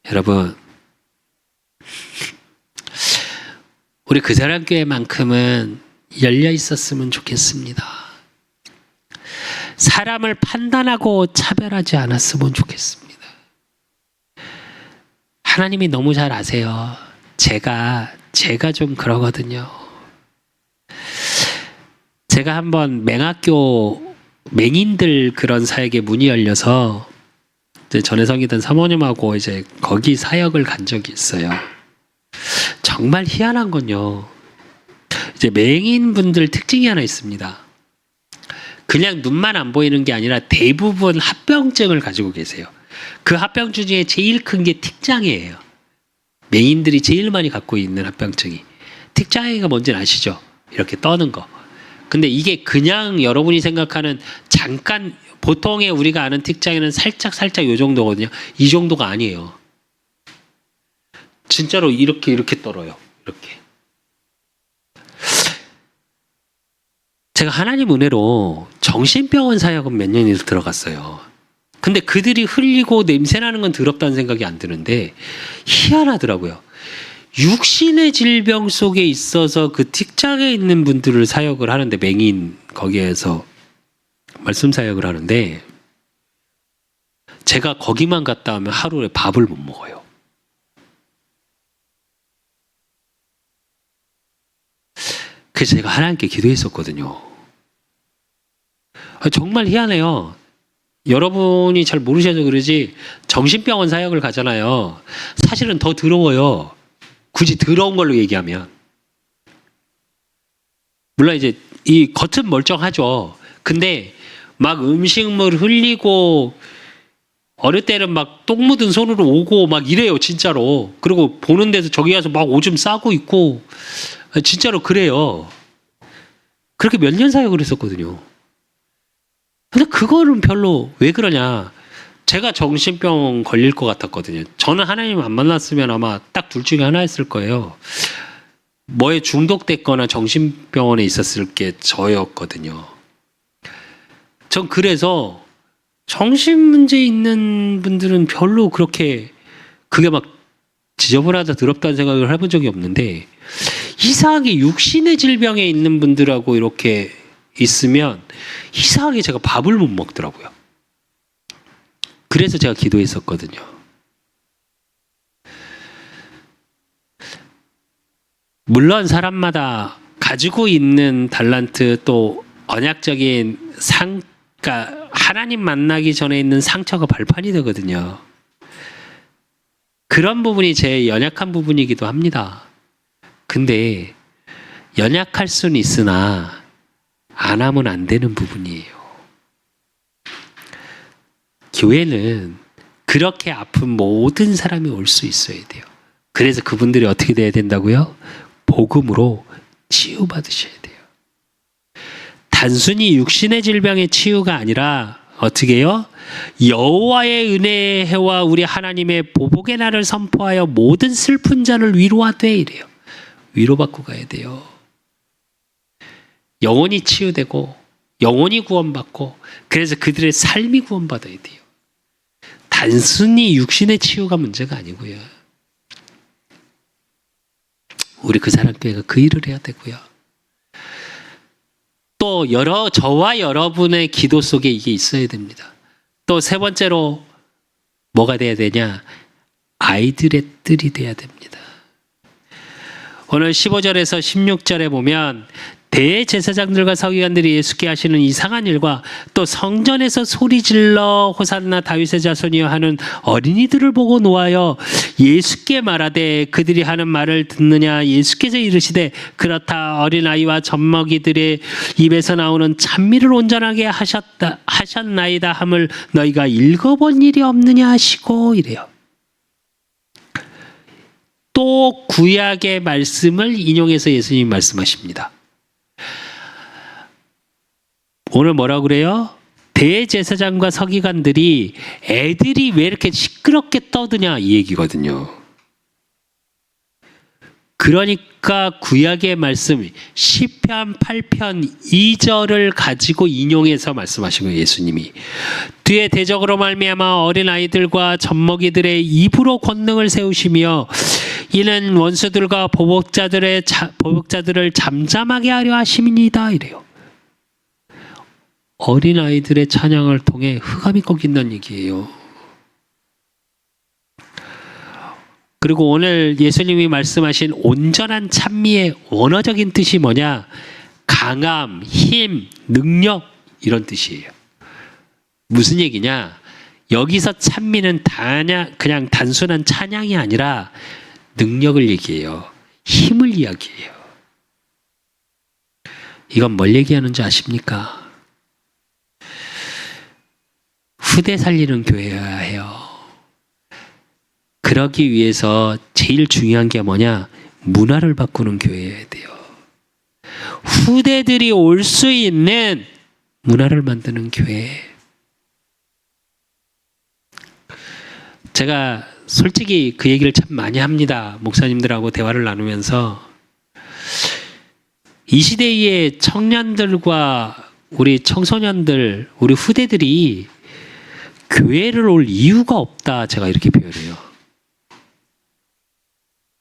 여러분, 우리 그 사람 교회만큼은 열려 있었으면 좋겠습니다. 사람을 판단하고 차별하지 않았으면 좋겠습니다. 하나님이 너무 잘 아세요. 제가 좀 그러거든요. 제가 한번 맹인들 그런 사역에 문이 열려서 이제 전에 섬기던 사모님하고 이제 거기 사역을 간 적이 있어요. 정말 희한한 건요. 이제 맹인분들 특징이 하나 있습니다. 그냥 눈만 안 보이는 게 아니라 대부분 합병증을 가지고 계세요. 그 합병증 중에 제일 큰 게 틱장애예요. 맹인들이 제일 많이 갖고 있는 합병증이. 틱장애가 뭔지는 아시죠? 이렇게 떠는 거. 근데 이게 그냥 여러분이 생각하는 잠깐 보통의 우리가 아는 틱장애는 살짝 요 정도거든요. 이 정도가 아니에요. 진짜로 이렇게 떨어요. 이렇게. 제가 하나님 은혜로 정신병원 사역은 몇 년이 들어갔어요. 근데 그들이 흘리고 냄새나는 건 더럽다는 생각이 안 드는데 희한하더라고요. 육신의 질병 속에 있어서 그 틱장에 있는 분들을 사역을 하는데 맹인 거기에서 말씀 사역을 하는데 제가 거기만 갔다 오면 하루에 밥을 못 먹어요. 그래서 제가 하나님께 기도했었거든요. 정말 희한해요. 여러분이 잘 모르셔서 그러지 정신병원 사역을 가잖아요. 사실은 더 더러워요. 굳이 더러운 걸로 얘기하면. 물론 이제 이 겉은 멀쩡하죠. 근데 막 음식물 흘리고 어릴 때는 막 똥 묻은 손으로 오고 막 이래요. 진짜로. 그리고 보는 데서 저기 가서 막 오줌 싸고 있고 진짜로 그래요. 그렇게 몇 년 사역을 했었거든요. 근데 그거는 별로 왜 그러냐. 제가 정신병 걸릴 것 같았거든요. 저는 하나님 안 만났으면 아마 딱 둘 중에 하나였을 거예요. 뭐에 중독됐거나 정신병원에 있었을 게 저였거든요. 전 그래서 정신 문제 있는 분들은 별로 그렇게 그게 막 지저분하다 더럽다는 생각을 해본 적이 없는데 이상하게 육신의 질병에 있는 분들하고 이렇게 있으면 이상하게 제가 밥을 못 먹더라고요. 그래서 제가 기도했었거든요. 물론 사람마다 가지고 있는 달란트 또 언약적인 그러니까 하나님 만나기 전에 있는 상처가 발판이 되거든요. 그런 부분이 제 연약한 부분이기도 합니다. 근데 연약할 수는 있으나 안 하면 안 되는 부분이에요. 교회는 그렇게 아픈 모든 사람이 올 수 있어야 돼요. 그래서 그분들이 어떻게 돼야 된다고요? 복음으로 치유받으셔야 돼요. 단순히 육신의 질병의 치유가 아니라 어떻게 해요? 여호와의 은혜의 해와 우리 하나님의 보복의 날을 선포하여 모든 슬픈 자를 위로하되 이래요. 위로받고 가야 돼요. 영혼이 치유되고 영혼이 구원받고 그래서 그들의 삶이 구원받아야 돼요. 단순히 육신의 치유가 문제가 아니고요. 우리 그 사랑교회가 그 일을 해야 되고요. 또 저와 여러분의 기도 속에 이게 있어야 됩니다. 또 세 번째로 뭐가 돼야 되냐? 아이들의 뜰이 돼야 됩니다. 오늘 15절에서 16절에 보면 대제사장들과 서기관들이 예수께 하시는 이상한 일과 또 성전에서 소리질러 호산나 다윗의 자손이여 하는 어린이들을 보고 노하여 예수께 말하되 그들이 하는 말을 듣느냐. 예수께서 이르시되 그렇다. 어린아이와 젖먹이들의 입에서 나오는 찬미를 온전하게 하셨나이다 함을 너희가 읽어본 일이 없느냐 하시고 이래요. 또 구약의 말씀을 인용해서 예수님이 말씀하십니다. 오늘 뭐라고 그래요? 대제사장과 서기관들이 애들이 왜 이렇게 시끄럽게 떠드냐 이 얘기거든요. 그러니까 구약의 말씀 시편 8편 2절을 가지고 인용해서 말씀하신 거예요. 예수님이 뒤에 대적으로 말미암아 어린아이들과 젖먹이들의 입으로 권능을 세우시며 이는 원수들과 보복자들을 잠잠하게 하려 하심이니이다 이래요. 어린아이들의 찬양을 통해 흑암이 꺾인다는 얘기예요. 그리고 오늘 예수님이 말씀하신 온전한 찬미의 원어적인 뜻이 뭐냐? 강함, 힘, 능력 이런 뜻이에요. 무슨 얘기냐? 여기서 찬미는 그냥 단순한 찬양이 아니라 능력을 얘기해요. 힘을 이야기해요. 이건 뭘 얘기하는지 아십니까? 후대 살리는 교회여야 해요. 그러기 위해서 제일 중요한 게 뭐냐? 문화를 바꾸는 교회여야 돼요. 후대들이 올 수 있는 문화를 만드는 교회. 제가 솔직히 그 얘기를 참 많이 합니다. 목사님들하고 대화를 나누면서 이 시대의 청년들과 우리 청소년들, 우리 후대들이 교회를 올 이유가 없다. 제가 이렇게 표현해요.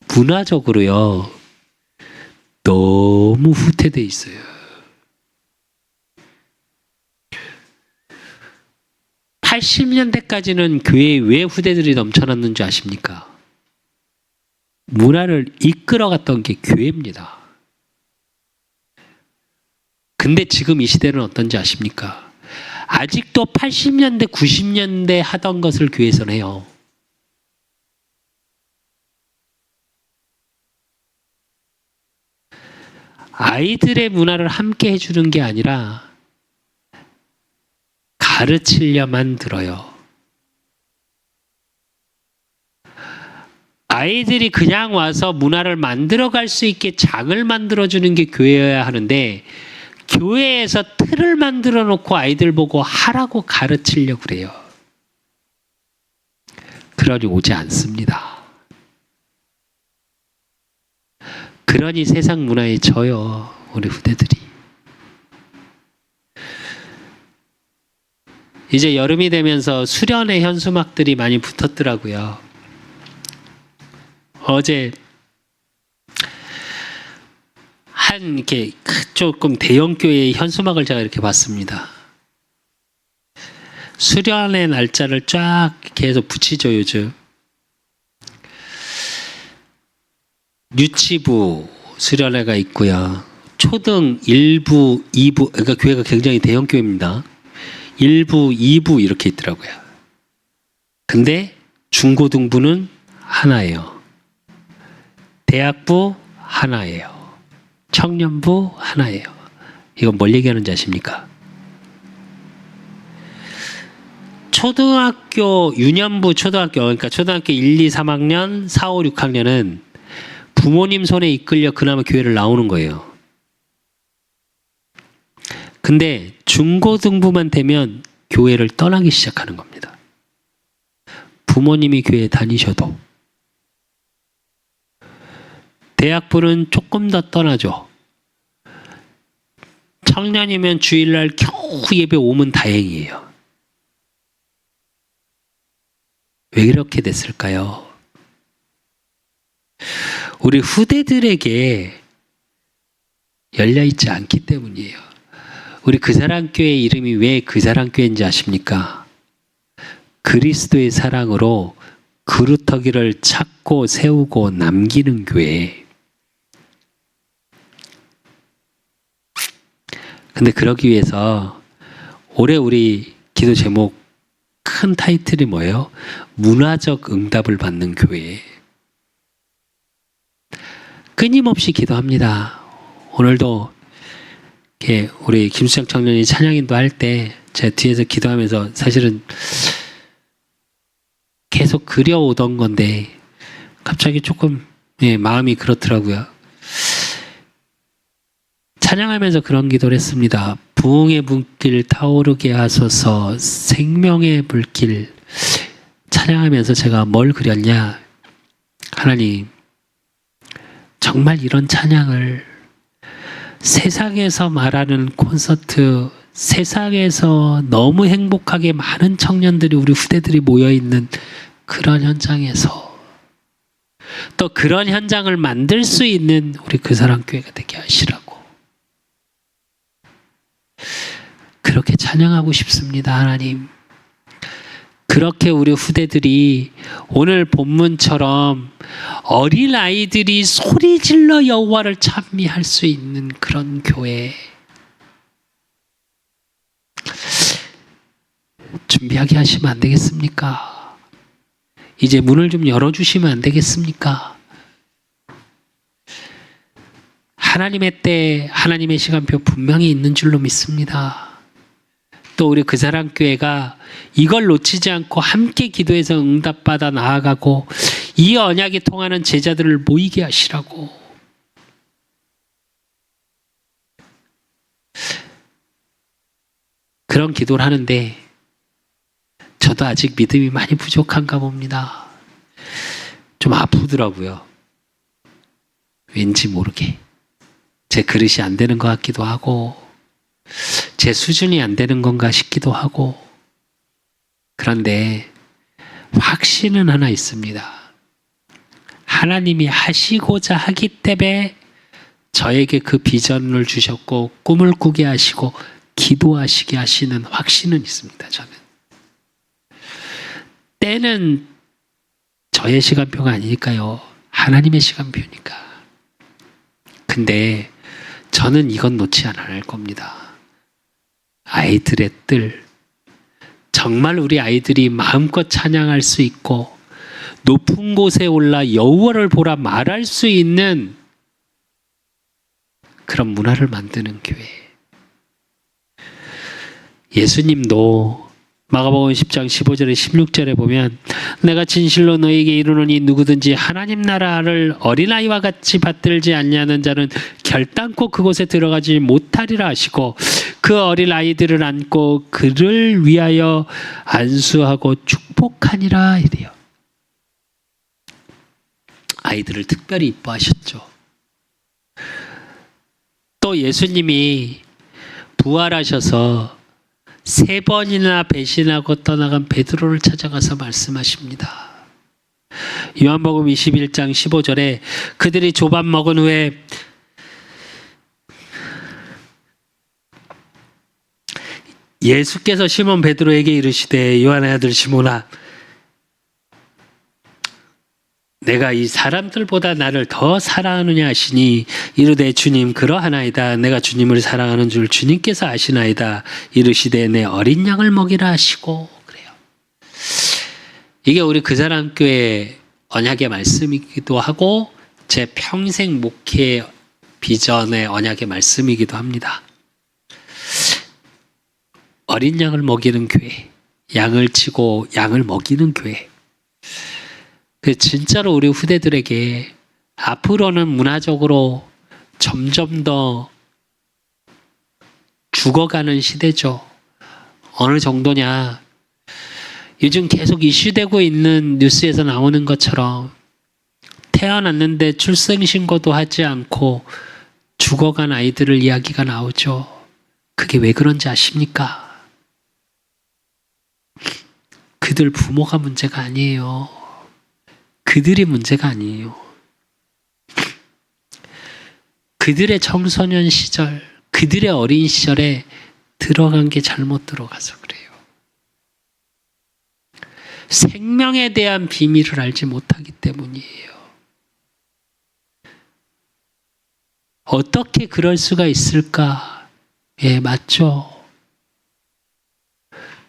문화적으로요. 너무 후퇴돼 있어요. 80년대까지는 교회에 왜 후대들이 넘쳐났는지 아십니까? 문화를 이끌어갔던 게 교회입니다. 근데 지금 이 시대는 어떤지 아십니까? 아직도 80년대, 90년대 하던 것을 교회에서는 해요. 아이들의 문화를 함께 해주는 게 아니라 가르치려만 들어요. 아이들이 그냥 와서 문화를 만들어갈 수 있게 장을 만들어주는 게 교회여야 하는데 교회에서 틀을 만들어 놓고 아이들 보고 하라고 가르치려고 그래요. 그러니 오지 않습니다. 그러니 세상 문화에 져요. 우리 후대들이. 이제 여름이 되면서 수련회 현수막들이 많이 붙었더라고요. 어제 한 이렇게 조금 대형 교회의 현수막을 제가 이렇게 봤습니다. 수련회 날짜를 쫙 계속 붙이죠, 요즘. 유치부 수련회가 있고요. 초등 1부, 2부, 그러니까 교회가 굉장히 대형 교회입니다. 1부, 2부 이렇게 있더라고요. 근데 중고등부는 하나예요. 대학부 하나예요. 청년부 하나예요. 이건 뭘 얘기하는지 아십니까? 초등학교, 유년부 초등학교, 그러니까 초등학교 1, 2, 3학년, 4, 5, 6학년은 부모님 손에 이끌려 그나마 교회를 나오는 거예요. 근데 중고등부만 되면 교회를 떠나기 시작하는 겁니다. 부모님이 교회에 다니셔도. 대학부는 조금 더 떠나죠. 청년이면 주일날 겨우 예배 오면 다행이에요. 왜 그렇게 됐을까요? 우리 후대들에게 열려있지 않기 때문이에요. 우리 그사랑교회 이름이 왜 그사랑교회인지 아십니까? 그리스도의 사랑으로 그루터기를 찾고 세우고 남기는 교회. 근데 그러기 위해서 올해 우리 기도 제목 큰 타이틀이 뭐예요? 문화적 응답을 받는 교회. 끊임없이 기도합니다. 오늘도 우리 김수장 청년이 찬양인도 할 때 제가 뒤에서 기도하면서 사실은 계속 그려오던 건데 갑자기 조금 마음이 그렇더라고요. 찬양하면서 그런 기도를 했습니다. 부흥의 불길 타오르게 하소서. 생명의 불길. 찬양하면서 제가 뭘 그렸냐? 하나님, 정말 이런 찬양을 세상에서 말하는 콘서트, 세상에서 너무 행복하게 많은 청년들이, 우리 후대들이 모여있는 그런 현장에서 또 그런 현장을 만들 수 있는 우리 그사랑교회가 되게 하시라고 그렇게 찬양하고 싶습니다. 하나님, 그렇게 우리 후대들이 오늘 본문처럼 어린아이들이 소리질러 여호와를 찬미할 수 있는 그런 교회. 준비하게 하시면 안 되겠습니까? 이제 문을 좀 열어주시면 안 되겠습니까? 하나님의 때, 하나님의 시간표 분명히 있는 줄로 믿습니다. 또 우리 그 사람 교회가 이걸 놓치지 않고 함께 기도해서 응답받아 나아가고 이 언약이 통하는 제자들을 모이게 하시라고. 그런 기도를 하는데 저도 아직 믿음이 많이 부족한가 봅니다. 좀 아프더라고요. 왠지 모르게. 제 그릇이 안 되는 것 같기도 하고 제 수준이 안 되는 건가 싶기도 하고. 그런데 확신은 하나 있습니다. 하나님이 하시고자 하기 때문에 저에게 그 비전을 주셨고 꿈을 꾸게 하시고 기도하시게 하시는 확신은 있습니다. 저는 때는 저의 시간표가 아니니까요. 하나님의 시간표니까. 근데 저는 이건 놓지 않을 겁니다. 아이들의 뜰, 정말 우리 아이들이 마음껏 찬양할 수 있고 높은 곳에 올라 여호와를 보라 말할 수 있는 그런 문화를 만드는 교회. 예수님도 마가복음 10장 15절에 16절에 보면 내가 진실로 너에게 이르노니 누구든지 하나님 나라를 어린아이와 같이 받들지 않냐는 자는 결단코 그곳에 들어가지 못하리라 하시고 그 어린아이들을 안고 그를 위하여 안수하고 축복하니라 이래요. 아이들을 특별히 이뻐하셨죠. 또 예수님이 부활하셔서 3번이나 배신하고 떠나간 베드로를 찾아가서 말씀하십니다. 요한복음 21장 15절에 그들이 조밥 먹은 후에 예수께서 시몬 베드로에게 이르시되 요한의 아들 시몬아 내가 이 사람들보다 나를 더 사랑하느냐 하시니 이르되 주님 그러하나이다. 내가 주님을 사랑하는 줄 주님께서 아시나이다. 이르시되 내 어린 양을 먹이라 하시고 그래요. 이게 우리 그 사람 교회 언약의 말씀이기도 하고 제 평생 목회 비전의 언약의 말씀이기도 합니다. 어린 양을 먹이는 교회, 양을 치고 양을 먹이는 교회. 진짜로 우리 후대들에게 앞으로는 문화적으로 점점 더 죽어가는 시대죠. 어느 정도냐. 요즘 계속 이슈되고 있는 뉴스에서 나오는 것처럼 태어났는데 출생신고도 하지 않고 죽어간 아이들을 이야기가 나오죠. 그게 왜 그런지 아십니까? 그들 부모가 문제가 아니에요. 그들이 문제가 아니에요. 그들의 청소년 시절, 그들의 어린 시절에 들어간 게 잘못 들어가서 그래요. 생명에 대한 비밀을 알지 못하기 때문이에요. 어떻게 그럴 수가 있을까? 예, 맞죠.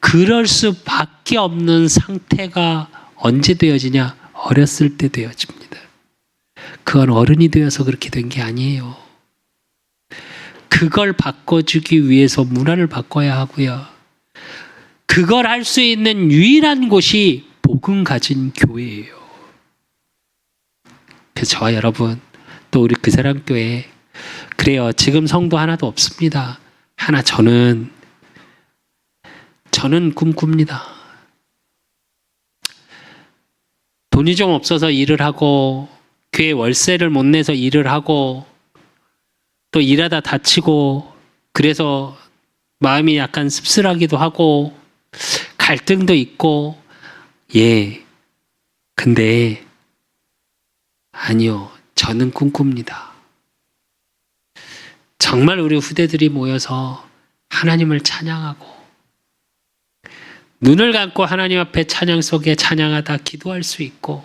그럴 수밖에 없는 상태가 언제 되어지냐? 어렸을 때 되어집니다. 그건 어른이 되어서 그렇게 된 게 아니에요. 그걸 바꿔주기 위해서 문화를 바꿔야 하고요. 그걸 할 수 있는 유일한 곳이 복음 가진 교회예요. 그래서 저와 여러분, 또 우리 그 사람 교회, 그래요. 지금 성도 하나도 없습니다. 하나 저는 꿈꿉니다. 돈이 좀 없어서 일을 하고 교회 월세를 못 내서 일을 하고 또 일하다 다치고 그래서 마음이 약간 씁쓸하기도 하고 갈등도 있고 예. 근데 아니요. 저는 꿈꿉니다. 정말 우리 후대들이 모여서 하나님을 찬양하고 눈을 감고 하나님 앞에 찬양 속에 찬양하다 기도할 수 있고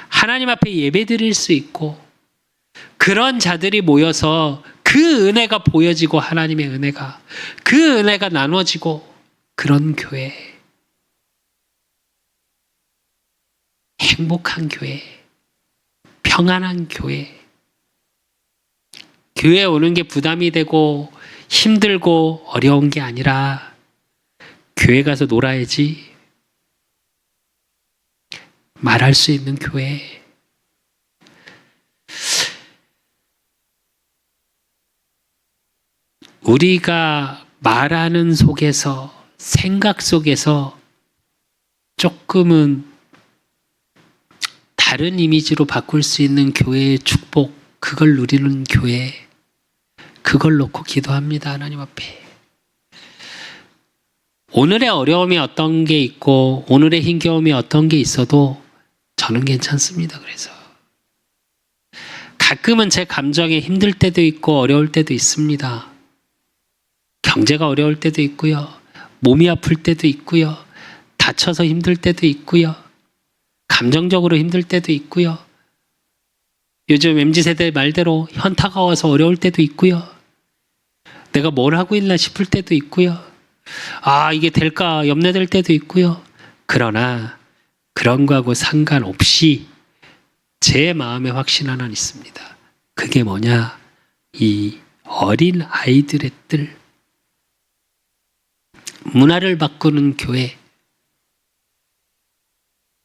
하나님 앞에 예배 드릴 수 있고 그런 자들이 모여서 그 은혜가 보여지고 하나님의 은혜가 그 은혜가 나눠지고 그런 교회, 행복한 교회, 평안한 교회, 교회에 오는 게 부담이 되고 힘들고 어려운 게 아니라 교회 가서 놀아야지 말할 수 있는 교회. 우리가 말하는 속에서, 생각 속에서 조금은 다른 이미지로 바꿀 수 있는 교회의 축복, 그걸 누리는 교회, 그걸 놓고 기도합니다. 하나님 앞에. 오늘의 어려움이 어떤 게 있고 오늘의 힘겨움이 어떤 게 있어도 저는 괜찮습니다. 그래서 가끔은 제 감정에 힘들 때도 있고 어려울 때도 있습니다. 경제가 어려울 때도 있고요. 몸이 아플 때도 있고요. 다쳐서 힘들 때도 있고요. 감정적으로 힘들 때도 있고요. 요즘 MZ세대 말대로 현타가 와서 어려울 때도 있고요. 내가 뭘 하고 있나 싶을 때도 있고요. 아, 이게 될까 염려될 때도 있고요. 그러나 그런 거하고 상관없이 제 마음에 확신 하나 있습니다. 그게 뭐냐? 이 어린 아이들의 뜰, 문화를 바꾸는 교회,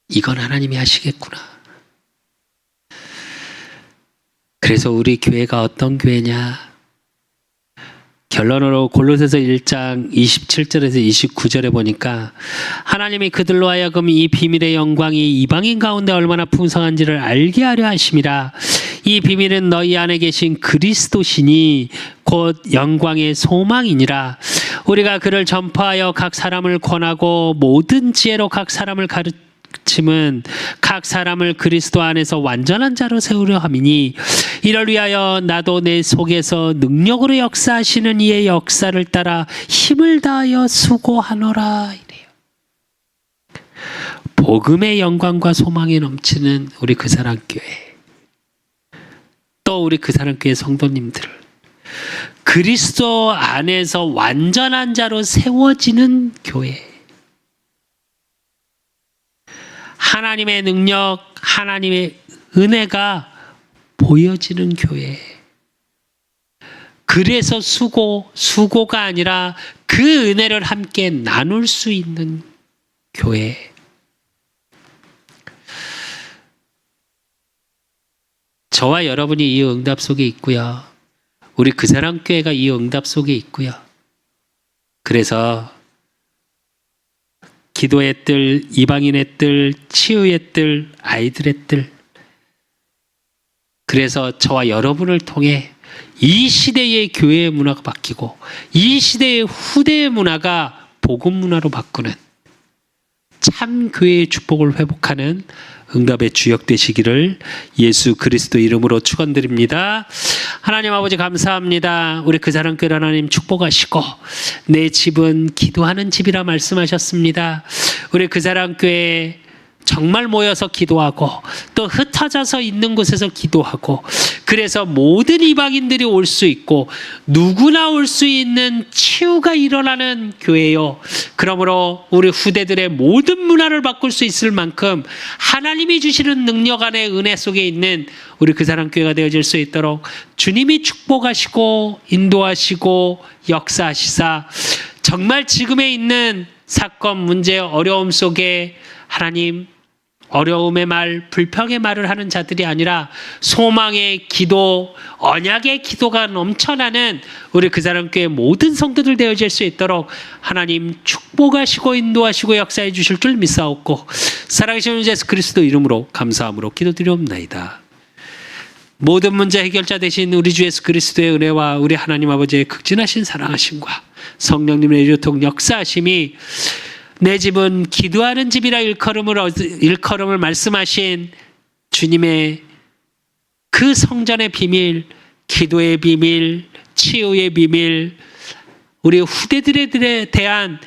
이건 하나님이 하시겠구나. 그래서 우리 교회가 어떤 교회냐? 결론으로 골로새서 1장 27절에서 29절에 보니까 하나님이 그들로 하여금 이 비밀의 영광이 이방인 가운데 얼마나 풍성한지를 알게 하려 하심이라. 이 비밀은 너희 안에 계신 그리스도시니 곧 영광의 소망이니라. 우리가 그를 전파하여 각 사람을 권하고 모든 지혜로 각 사람을 가르침은 각 사람을 그리스도 안에서 완전한 자로 세우려 함이니 이를 위하여 나도 내 속에서 능력으로 역사하시는 이의 역사를 따라 힘을 다하여 수고하노라. 이래요. 복음의 영광과 소망이 넘치는 우리 그 사람 교회, 또 우리 그 사람 교회 성도님들, 그리스도 안에서 완전한 자로 세워지는 교회, 하나님의 능력, 하나님의 은혜가 보여지는 교회. 그래서 수고가 아니라 그 은혜를 함께 나눌 수 있는 교회. 저와 여러분이 이 응답 속에 있고요. 우리 그 사람 교회가 이 응답 속에 있고요. 그래서 기도의 뜰, 이방인의 뜰, 치유의 뜰, 아이들의 뜰. 그래서 저와 여러분을 통해 이 시대의 교회의 문화가 바뀌고 이 시대의 후대의 문화가 복음 문화로 바꾸는 참 교회의 축복을 회복하는 응답의 주역 되시기를 예수 그리스도 이름으로 축원드립니다. 하나님 아버지 감사합니다. 우리 그 사람 교회 하나님 축복하시고 내 집은 기도하는 집이라 말씀하셨습니다. 우리 그 사람 교회 정말 모여서 기도하고 또 흩어져서 있는 곳에서 기도하고 그래서 모든 이방인들이 올 수 있고 누구나 올 수 있는 치유가 일어나는 교회요. 그러므로 우리 후대들의 모든 문화를 바꿀 수 있을 만큼 하나님이 주시는 능력 안에 은혜 속에 있는 우리 그 사람 교회가 되어질 수 있도록 주님이 축복하시고 인도하시고 역사하시사 정말 지금에 있는 사건 문제 어려움 속에 하나님 어려움의 말, 불평의 말을 하는 자들이 아니라 소망의 기도, 언약의 기도가 넘쳐나는 우리 그 사람 교회 모든 성도들 되어질 수 있도록 하나님 축복하시고 인도하시고 역사해 주실 줄 믿사옵고 살아계신 예수 그리스도 이름으로 감사함으로 기도드리옵나이다. 모든 문제 해결자 되신 우리 주 예수 그리스도의 은혜와 우리 하나님 아버지의 극진하신 사랑하심과 성령님의 유통 역사하심이 내 집은 기도하는 집이라 일컬음을 말씀하신 주님의 그 성전의 비밀, 기도의 비밀, 치유의 비밀, 우리 후대들에 대한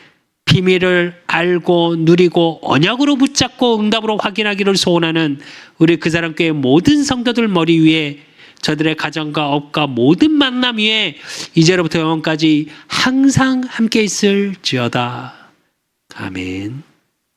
비밀을 알고 누리고 언약으로 붙잡고 응답으로 확인하기를 소원하는 우리 그 사람 교회 모든 성도들 머리 위에 저들의 가정과 업과 모든 만남 위에 이제로부터 영원까지 항상 함께 있을지어다. 아멘.